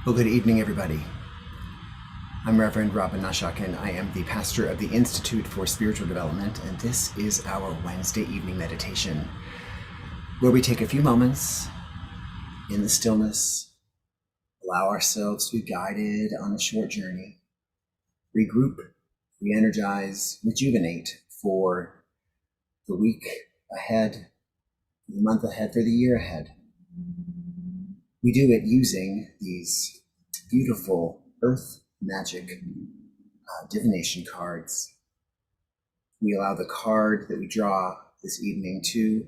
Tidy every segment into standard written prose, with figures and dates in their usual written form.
Well, good evening, everybody. I'm Reverend Banaszak, and I am the pastor of the Institute for Spiritual Development, and this is our Wednesday evening meditation, where we take a few moments in the stillness, allow ourselves to be guided on a short journey, regroup, re-energize, rejuvenate for the week ahead, the month ahead, for the year ahead. We do it using these beautiful earth magic divination cards. We allow the card that we draw this evening to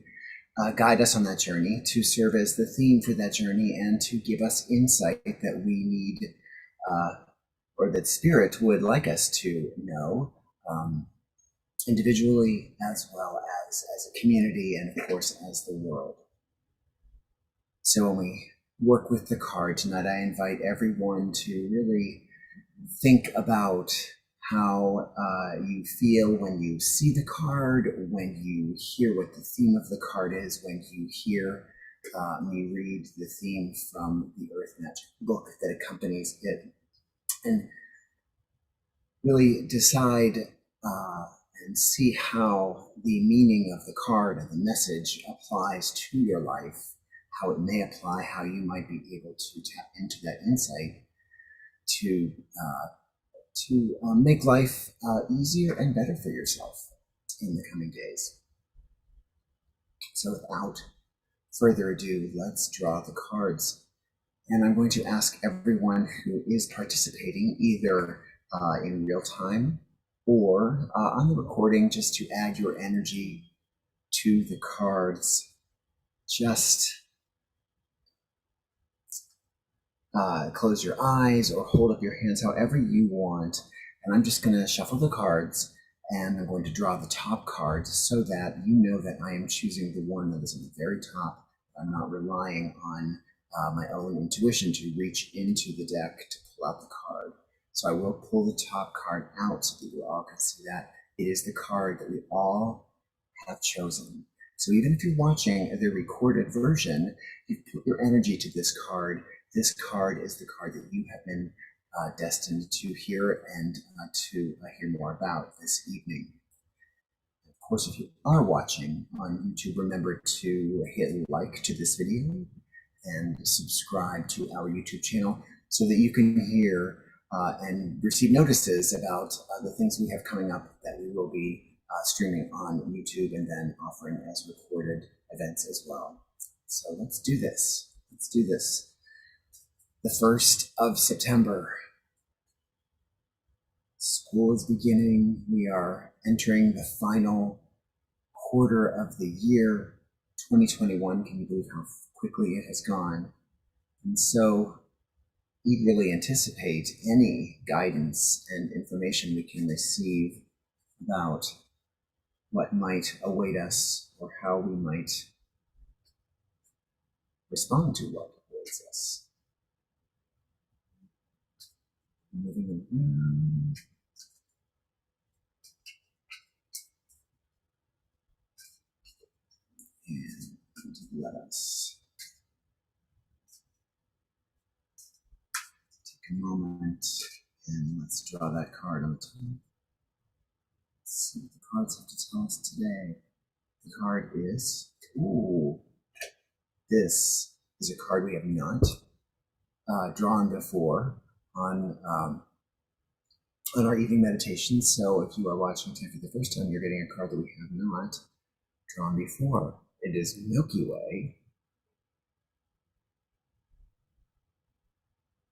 guide us on that journey, to serve as the theme for that journey, and to give us insight that we need, or that Spirit would like us to know, individually as well as a community, and of course as the world. So when we work with the card tonight, I invite everyone to really think about how you feel when you see the card, when you hear what the theme of the card is, when you hear me read the theme from the Earth Magic book that accompanies it, and really decide and see how the meaning of the card and the message applies to your life, how it may apply, how you might be able to tap into that insight to make life easier and better for yourself in the coming days. So without further ado, let's draw the cards. And I'm going to ask everyone who is participating, either in real time or on the recording, just to add your energy to the cards. Just close your eyes or hold up your hands however you want. And I'm just going to shuffle the cards, and I'm going to draw the top card so that you know that I am choosing the one that is at the very top. I'm not relying on my own intuition to reach into the deck to pull out the card. So I will pull the top card out so that you all can see that. It is the card that we all have chosen. So even if you're watching the recorded version, you put your energy to this card. This card is the card that you have been destined to hear and to hear more about this evening. Of course, if you are watching on YouTube, remember to hit like to this video and subscribe to our YouTube channel so that you can hear and receive notices about the things we have coming up that we will be streaming on YouTube and then offering as recorded events as well. So let's do this. Let's do this. The 1st of September. School is beginning. We are entering the final quarter of the year, 2021. Can you believe how quickly it has gone? And so eagerly anticipate any guidance and information we can receive about what might await us or how we might respond to what awaits us. Moving around. And let us take a moment and let's draw that card on the top. Let's see what the cards have to tell us today. The card is, this is a card we have not drawn before on our evening meditation. So if you are watching today for the first time, you're getting a card that we have not drawn before. It is Milky Way.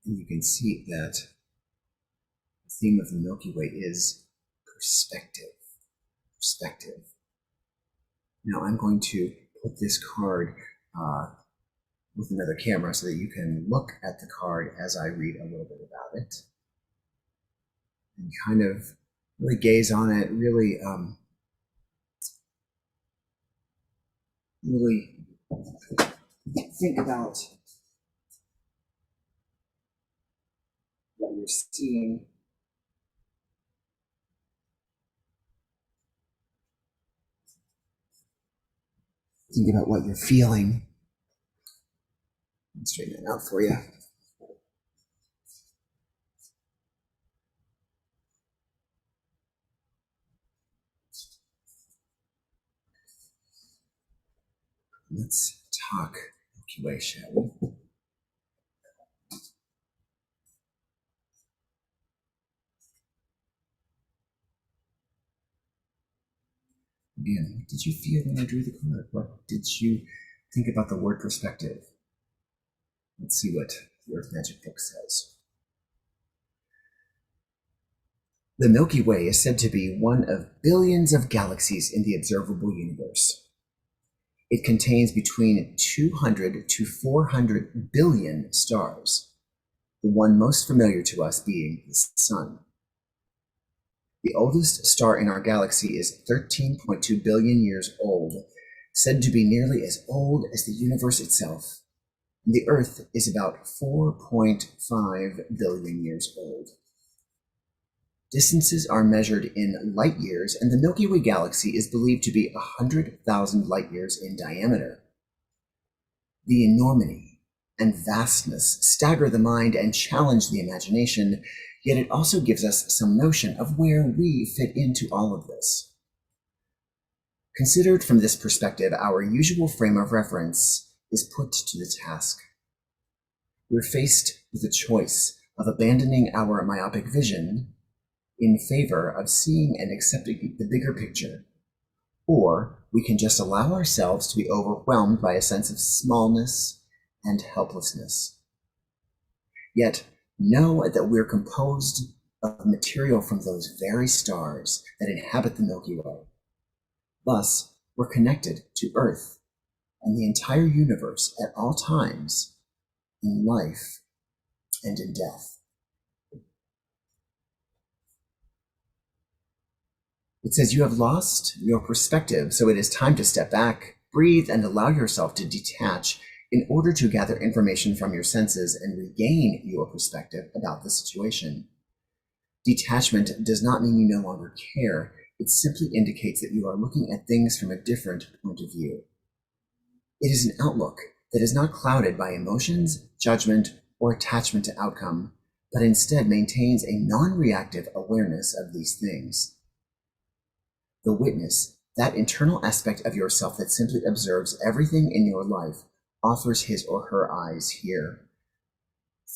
And you can see that the theme of the Milky Way is perspective. Perspective. Now I'm going to put this card with another camera so that you can look at the card as I read a little bit about it. And kind of really gaze on it, really think about what you're seeing. Think about what you're feeling. I'll straighten it out for you. Let's talk Milky Way, shall we? Man, what did you feel when I drew the card? What did you think about the word perspective? Let's see what the Earth Magic book says. The Milky Way is said to be one of billions of galaxies in the observable universe. It contains between 200 to 400 billion stars, the one most familiar to us being the Sun. The oldest star in our galaxy is 13.2 billion years old, said to be nearly as old as the universe itself. The Earth is about 4.5 billion years old. Distances are measured in light years, and the Milky Way galaxy is believed to be 100,000 light years in diameter. The enormity and vastness stagger the mind and challenge the imagination, yet it also gives us some notion of where we fit into all of this. Considered from this perspective, our usual frame of reference is put to the task. We're faced with the choice of abandoning our myopic vision in favor of seeing and accepting the bigger picture, or we can just allow ourselves to be overwhelmed by a sense of smallness and helplessness. Yet, know that we're composed of material from those very stars that inhabit the Milky Way. Thus, we're connected to Earth and the entire universe at all times, in life and in death. It says you have lost your perspective, so it is time to step back, breathe, and allow yourself to detach in order to gather information from your senses and regain your perspective about the situation. Detachment does not mean you no longer care. It simply indicates that you are looking at things from a different point of view. It is an outlook that is not clouded by emotions, judgment, or attachment to outcome, but instead maintains a non-reactive awareness of these things. The witness, that internal aspect of yourself that simply observes everything in your life, offers his or her eyes here.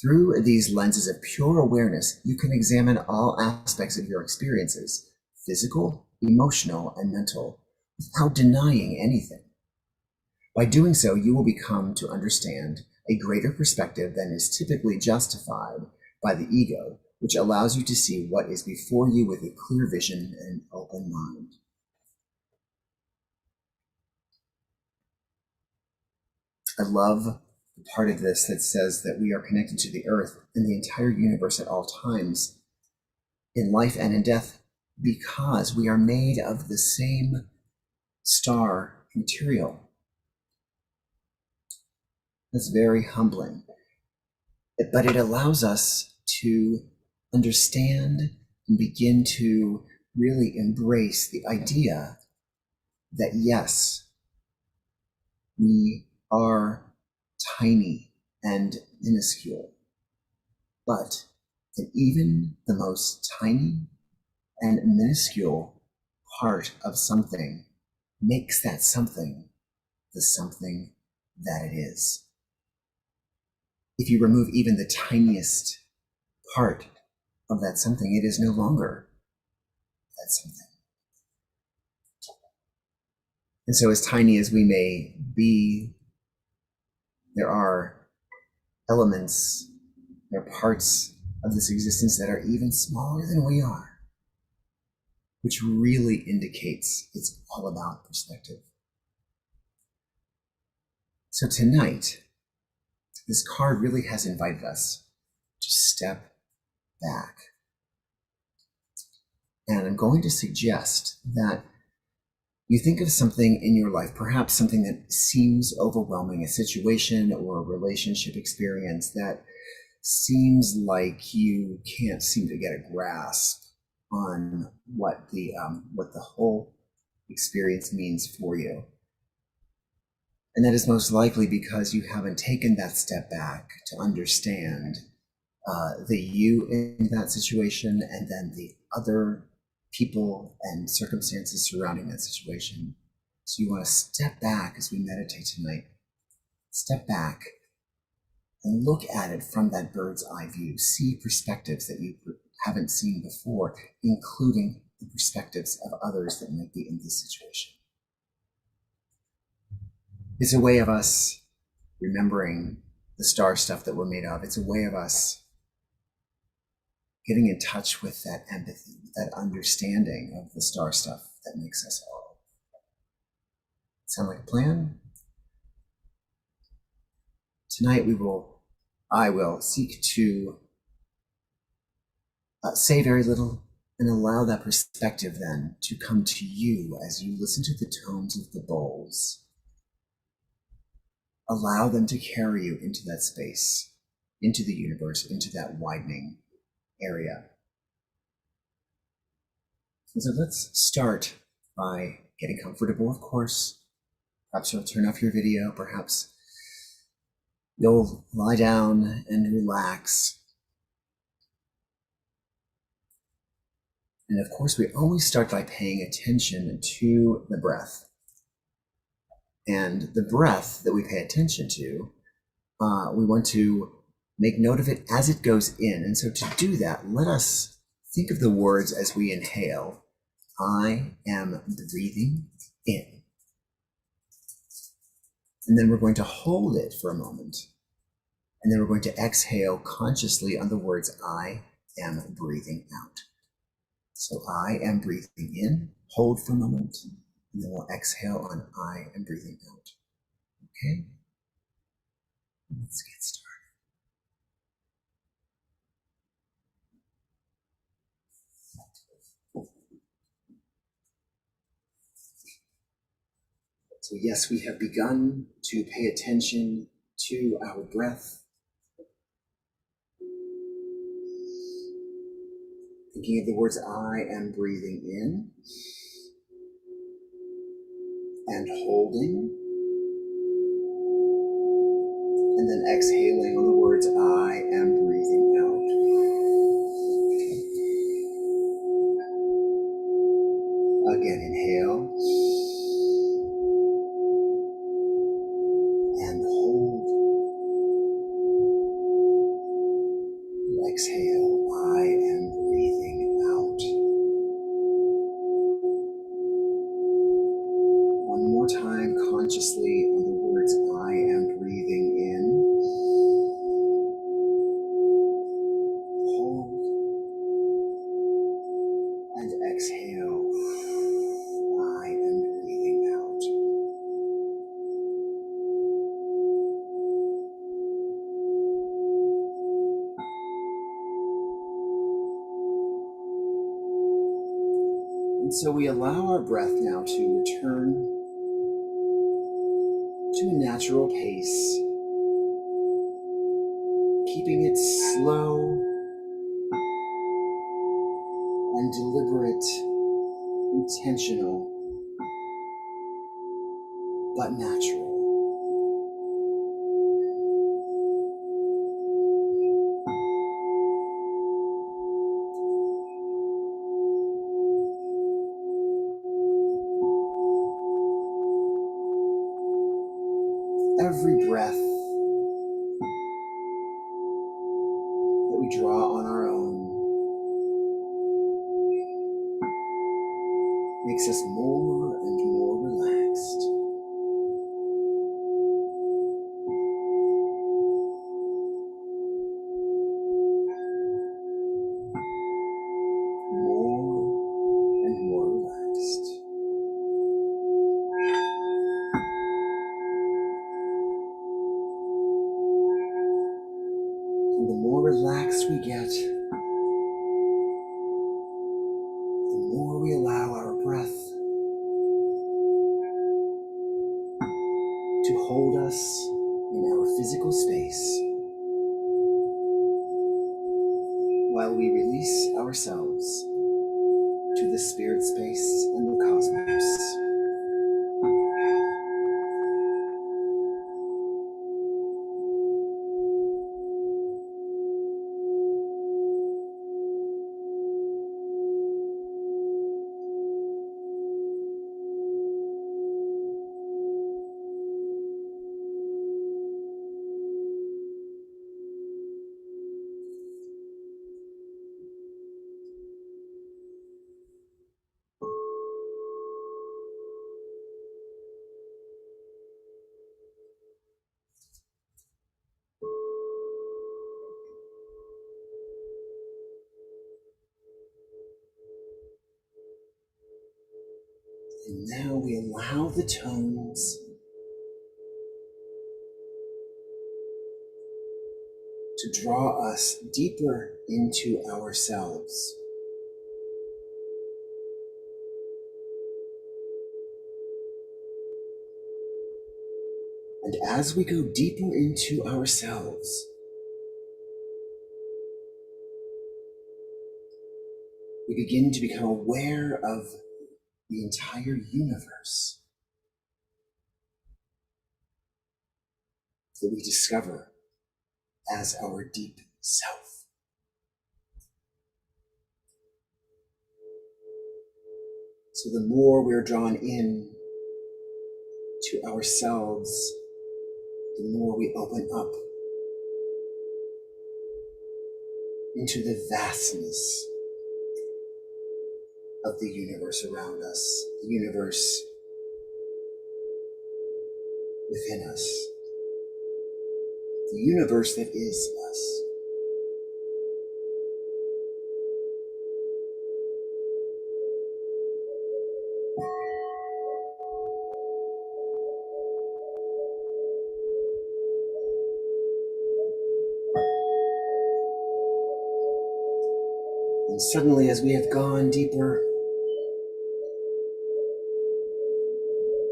Through these lenses of pure awareness, you can examine all aspects of your experiences, physical, emotional, and mental, without denying anything. By doing so, you will become to understand a greater perspective than is typically justified by the ego, which allows you to see what is before you with a clear vision and an open mind. I love the part of this that says that we are connected to the Earth and the entire universe at all times, in life and in death, because we are made of the same star material. That's very humbling. But it allows us to understand and begin to really embrace the idea that yes, we are tiny and minuscule, but that even the most tiny and minuscule part of something makes that something the something that it is. If you remove even the tiniest part of that something, it is no longer that something. And so, as tiny as we may be, there are elements, there are parts of this existence that are even smaller than we are, which really indicates it's all about perspective. So tonight, this card really has invited us to step back. And I'm going to suggest that you think of something in your life, perhaps something that seems overwhelming, a situation or a relationship experience that seems like you can't seem to get a grasp on what the whole experience means for you. And that is most likely because you haven't taken that step back to understand the you in that situation and then the other people and circumstances surrounding that situation. So you want to step back as we meditate tonight. Step back and look at it from that bird's eye view. See perspectives that you haven't seen before, including the perspectives of others that might be in this situation. It's a way of us remembering the star stuff that we're made of. It's a way of us getting in touch with that empathy, that understanding of the star stuff that makes us all. Sound like a plan? Tonight I will seek to say very little and allow that perspective then to come to you as you listen to the tones of the bowls. Allow them to carry you into that space, into the universe, into that widening area. So let's start by getting comfortable, of course. Perhaps you'll turn off your video, perhaps you'll lie down and relax. And of course, we always start by paying attention to the breath. And the breath that we pay attention to, we want to make note of it as it goes in. And so to do that, let us think of the words as we inhale. I am breathing in. And then we're going to hold it for a moment. And then we're going to exhale consciously on the words I am breathing out. So I am breathing in, hold for a moment, and then we'll exhale on I am breathing out. Okay? Let's get started. So yes, we have begun to pay attention to our breath. Thinking of the words I am breathing in and holding, and then exhaling on the words I am breathing out. Again, inhale and hold, and exhale, I am breathing out. One more time, consciously on the words I am breathing in, hold, and exhale, I am breathing out. And so we allow our breath now to return to a natural pace, keeping it slow and deliberate, intentional, but natural. Every breath that we draw on our own makes us more and more relaxed. More and more relaxed. And the more relaxed we get, the more we allow our breath to hold us in our physical space while we release ourselves to the spirit space and the cosmos. And now we allow the tones to draw us deeper into ourselves. And as we go deeper into ourselves, we begin to become aware of the entire universe that we discover as our deep self. So the more we're drawn in to ourselves, the more we open up into the vastness of the universe around us, the universe within us, the universe that is us. And suddenly, as we have gone deeper,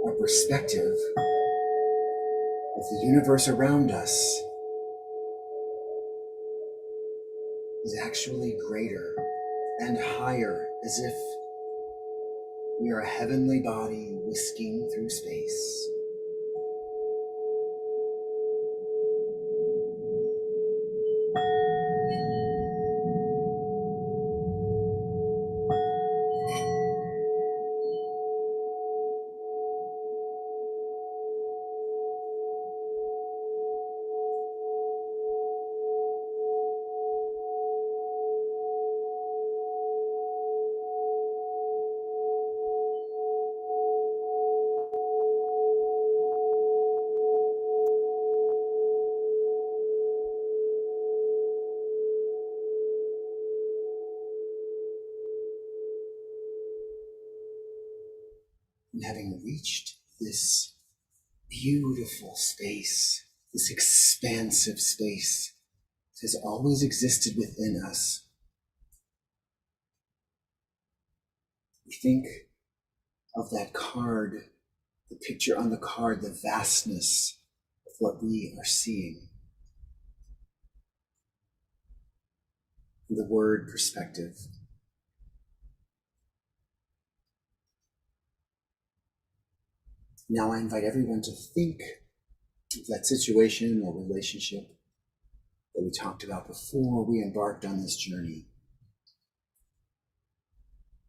our perspective of the universe around us is actually greater and higher, as if we are a heavenly body whisking through space. And having reached this beautiful space, this expansive space that has always existed within us, we think of that card, the picture on the card, the vastness of what we are seeing. The word perspective. Now I invite everyone to think of that situation or relationship that we talked about before we embarked on this journey.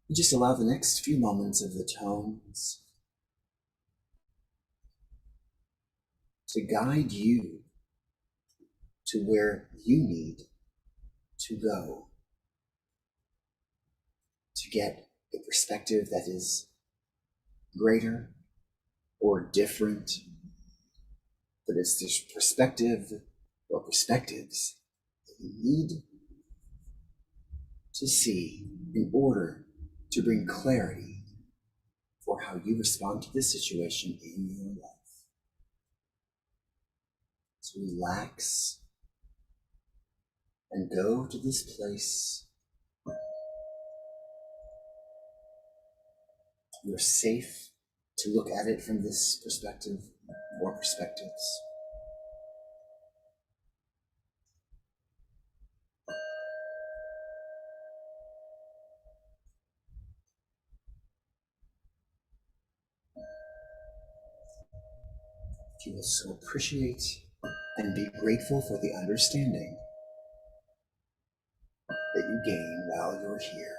And just allow the next few moments of the tones to guide you to where you need to go to get a perspective that is greater or different, but it's this perspective or perspectives that you need to see in order to bring clarity for how you respond to this situation in your life. So relax and go to this place. You're safe to look at it from this perspective or perspectives. You will so appreciate and be grateful for the understanding that you gain while you're here.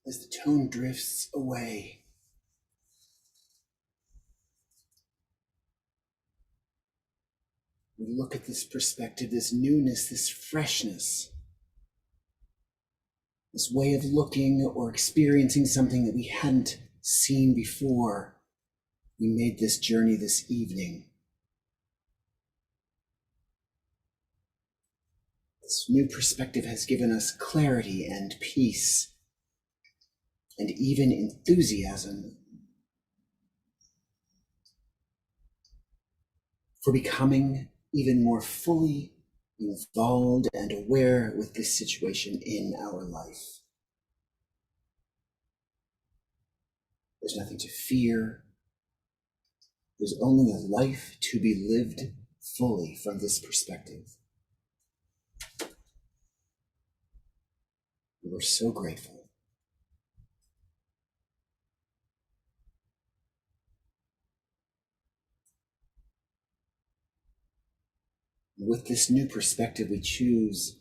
as the tone drifts away. We look at this perspective, this newness, this freshness, this way of looking or experiencing something that we hadn't seen before. We made this journey this evening. This new perspective has given us clarity and peace, and even enthusiasm for becoming even more fully involved and aware with this situation in our life. There's nothing to fear. There's only a life to be lived fully from this perspective. We're so grateful. With this new perspective, we choose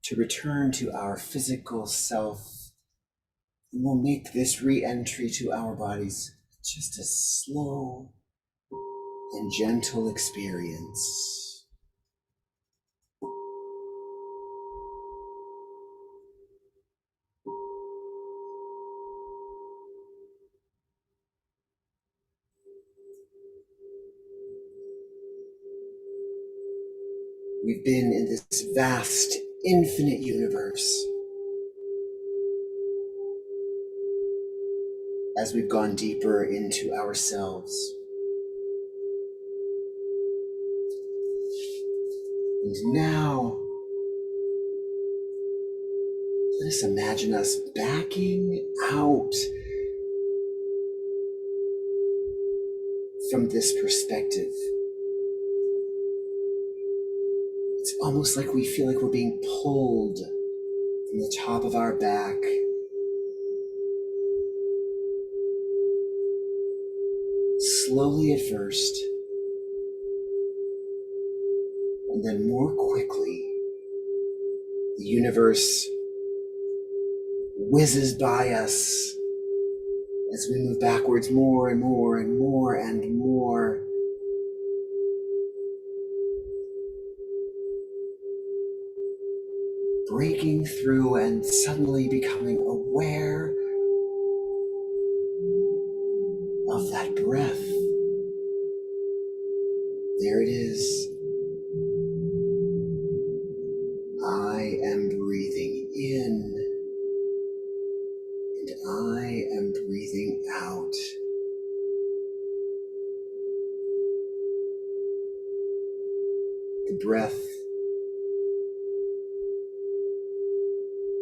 to return to our physical self, and we'll make this re-entry to our bodies just a slow and gentle experience. We've been in this vast, infinite universe. As we've gone deeper into ourselves. And now, let us imagine us backing out from this perspective. It's almost like we feel like we're being pulled from the top of our back. Slowly at first, and then more quickly, the universe whizzes by us as we move backwards more and more and more and more. Breaking through and suddenly becoming aware of that breath. There it is. I am breathing in, and I am breathing out. The breath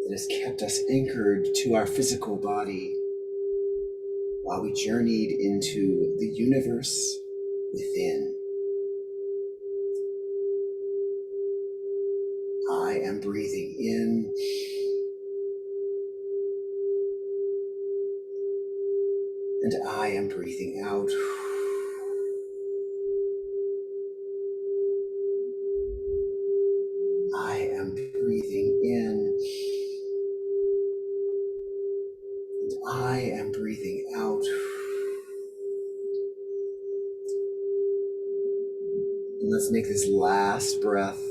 that has kept us anchored to our physical body while we journeyed into the universe within. I am breathing in, and I am breathing out. I am breathing in, and I am breathing out. And let's make this last breath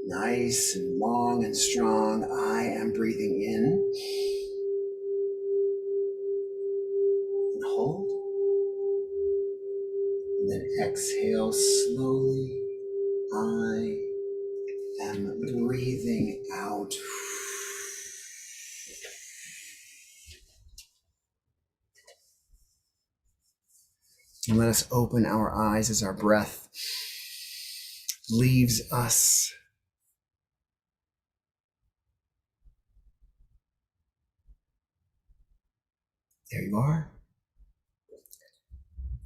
nice and long and strong. I am breathing in, and hold, and then exhale slowly. I am breathing out. And let us open our eyes as our breath leaves us. There you are.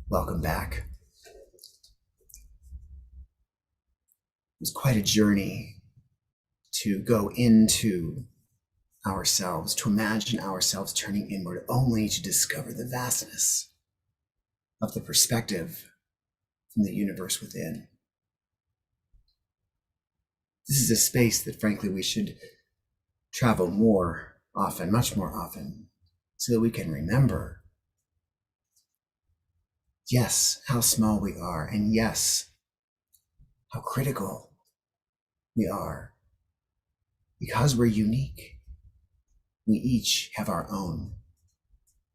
Welcome back. It was quite a journey to go into ourselves, to imagine ourselves turning inward, only to discover the vastness of the perspective from the universe within. This is a space that, frankly, we should travel more often, much more often, so that we can remember, yes, how small we are, and yes, how critical we are. Because we're unique, we each have our own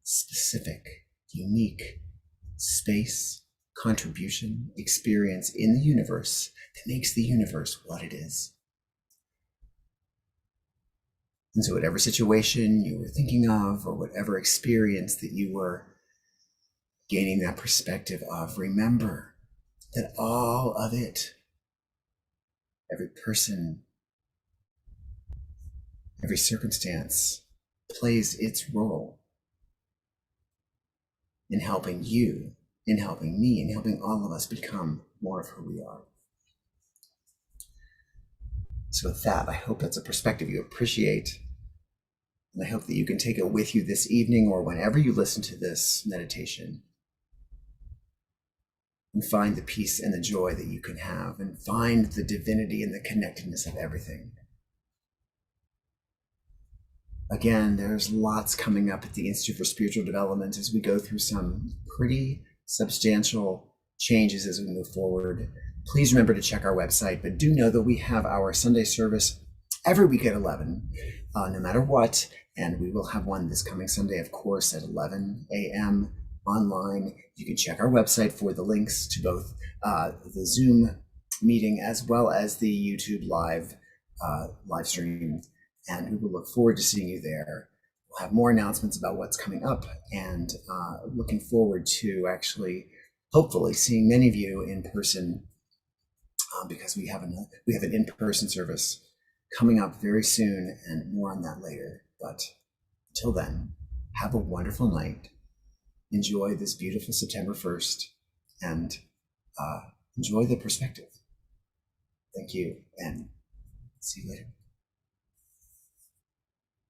specific, unique space, contribution, experience in the universe that makes the universe what it is. And so whatever situation you were thinking of, or whatever experience that you were gaining that perspective of, remember that all of it, every person, every circumstance, plays its role in helping you, in helping me, in helping all of us become more of who we are. So with that, I hope that's a perspective you appreciate. And I hope that you can take it with you this evening or whenever you listen to this meditation, and find the peace and the joy that you can have, and find the divinity and the connectedness of everything. Again, there's lots coming up at the Institute for Spiritual Development as we go through some pretty substantial changes as we move forward. Please remember to check our website, but do know that we have our Sunday service every week at 11, no matter what. And we will have one this coming Sunday, of course, at 11 a.m. online. You can check our website for the links to both the Zoom meeting as well as the YouTube live stream. And we will look forward to seeing you there. We'll have more announcements about what's coming up, and looking forward to actually, hopefully, seeing many of you in person, because we have an in-person service coming up very soon, and more on that later. But until then, have a wonderful night. Enjoy this beautiful September 1st, and enjoy the perspective. Thank you, and see you later.